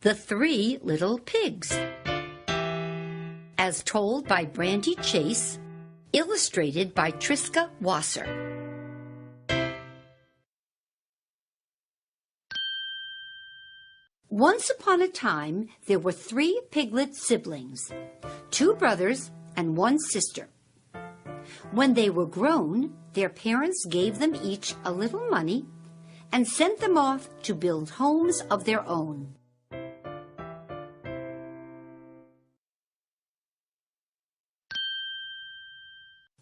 The Three Little Pigs, as told by Brandy Chase, illustrated by Triska Wasser. Once upon a time, there were 3 piglet siblings, 2 brothers and 1 sister. When they were grown, their parents gave them each a little money and sent them off to build homes of their own.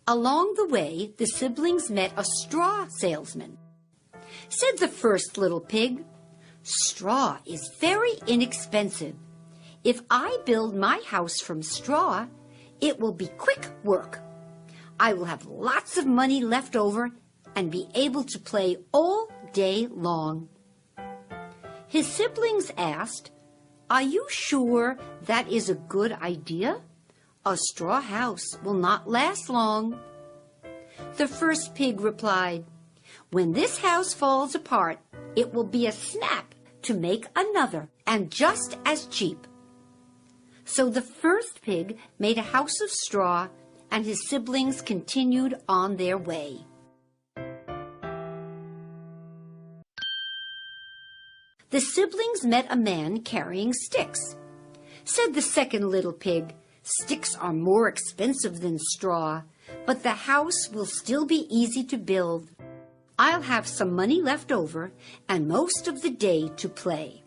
Along the way, the siblings met a straw salesman. Said the first little pig, "Straw is very inexpensive. If I build my house from straw, it will be quick work. I will have lots of money left over and be able to play all day long." His siblings asked, "Are you sure that is a good idea? A straw house will not last long." The first pig replied, "When this house falls apart, it will be a snap to make another, and just as cheap." So the first pig made a house of straw, and his siblings continued on their way. The siblings met a man carrying sticks. Said the second little pig, "Sticks are more expensive than straw, but the house will still be easy to build. I'll have some money left over and most of the day to play."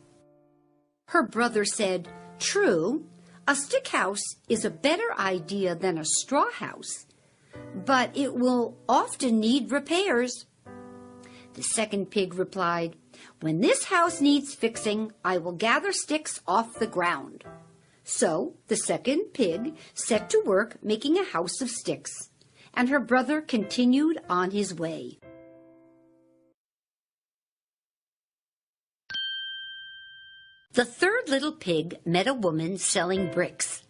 Her brother said, "True, a stick house is a better idea than a straw house, but it will often need repairs." The second pig replied, "When this house needs fixing, I will gather sticks off the ground." So the second pig set to work making a house of sticks, and her brother continued on his way. The third little pig met a woman selling bricks.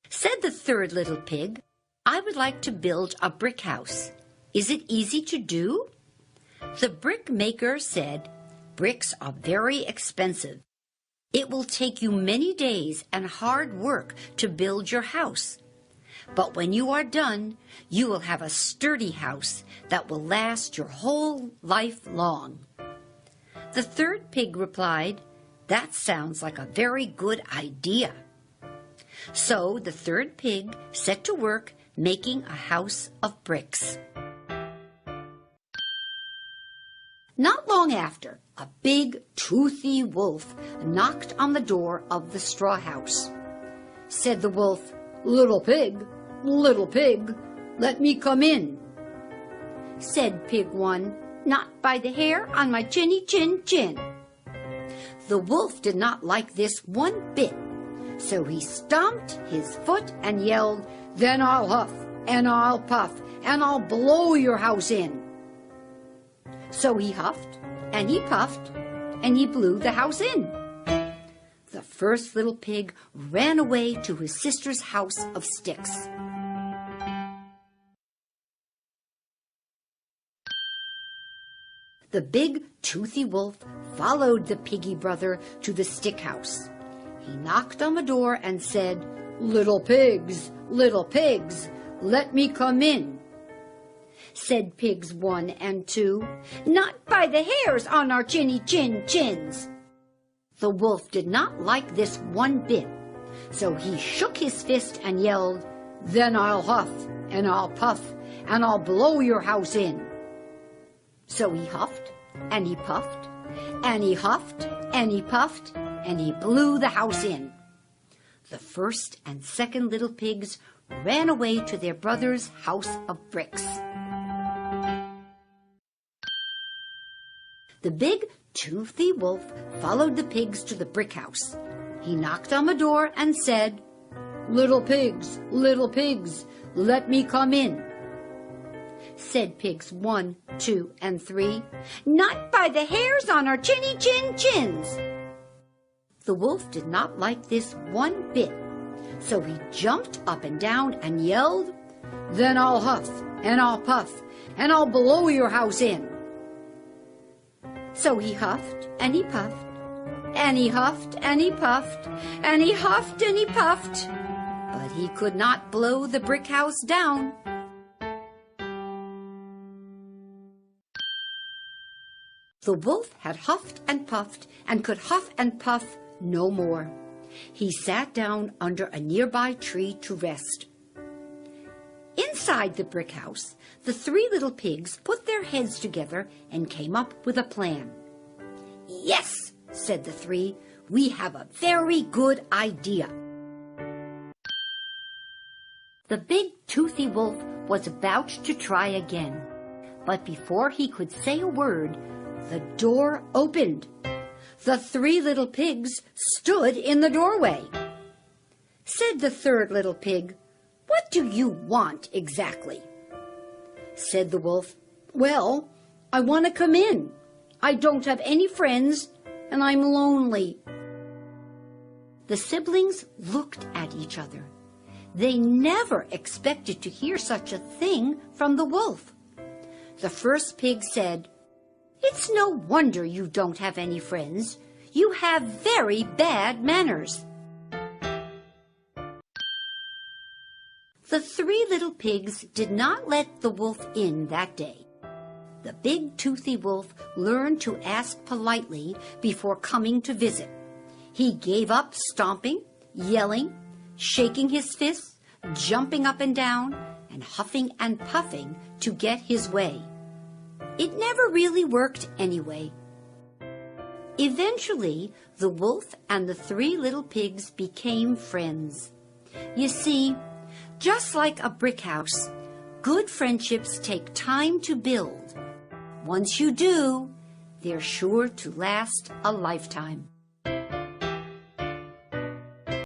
Said the third little pig, "I would like to build a brick house. Is it easy to do?" The brick maker said, "Bricks are very expensive. It will take you many days and hard work to build your house. But when you are done, you will have a sturdy house that will last your whole life long." The third pig replied, "That sounds like a very good idea." So the third pig set to work making a house of bricks. Not long after, a big, toothy wolf knocked on the door of the straw house. Said the wolf, little pig, let me come in." Said pig 1, "Not by the hair on my chinny chin chin." The wolf did not like this one bit, so he stomped his foot and yelled, "Then I'll huff, and I'll puff, and I'll blow your house in." So he huffed, and he puffed, and he blew the house in. The first little pig ran away to his sister's house of sticks. The big, toothy wolf followed the piggy brother to the stick house. He knocked on the door and said, little pigs, let me come in." Said pigs 1 and 2, "Not by the hairs on our chinny chin chins." The wolf did not like this one bit, so he shook his fist and yelled, "Then I'll huff, and I'll puff, and I'll blow your house in." So he huffed, and he puffed, and he huffed, and he puffed, and he blew the house in. The first and second little pigs ran away to their brother's house of bricks. The big, toothy wolf followed the pigs to the brick house. He knocked on the door and said, little pigs, let me come in." Said pigs 1, 2, and 3, "Not by the hairs on our chinny chin chins." The wolf did not like this one bit, so he jumped up and down and yelled, "Then I'll huff, and I'll puff, and I'll blow your house in." So he huffed, and he puffed, And he huffed and he puffed, and he huffed and he puffed, but he could not blow the brick house down. The wolf had huffed and puffed and could huff and puff no more. He sat down under a nearby tree to rest. Inside the brick house, the three little pigs put their heads together and came up with a plan. "Yes," said the three, "we have a very good idea." The big toothy wolf was about to try again, but before he could say a word, the door opened. The three little pigs stood in the doorway. Said the third little pig, "What do you want exactly?" Said the wolf, "Well, I want to come in. I don't have any friends, and I'm lonely." The siblings looked at each other. They never expected to hear such a thing from the wolf. The first pig said, "It's no wonder you don't have any friends. You have very bad manners." The three little pigs did not let the wolf in that day. The big toothy wolf learned to ask politely before coming to visit. He gave up stomping, yelling, shaking his fists, jumping up and down, and huffing and puffing to get his way. It never really worked anyway. Eventually, the wolf and the three little pigs became friends. You see, just like a brick house, good friendships take time to build. Once you do, they're sure to last a lifetime.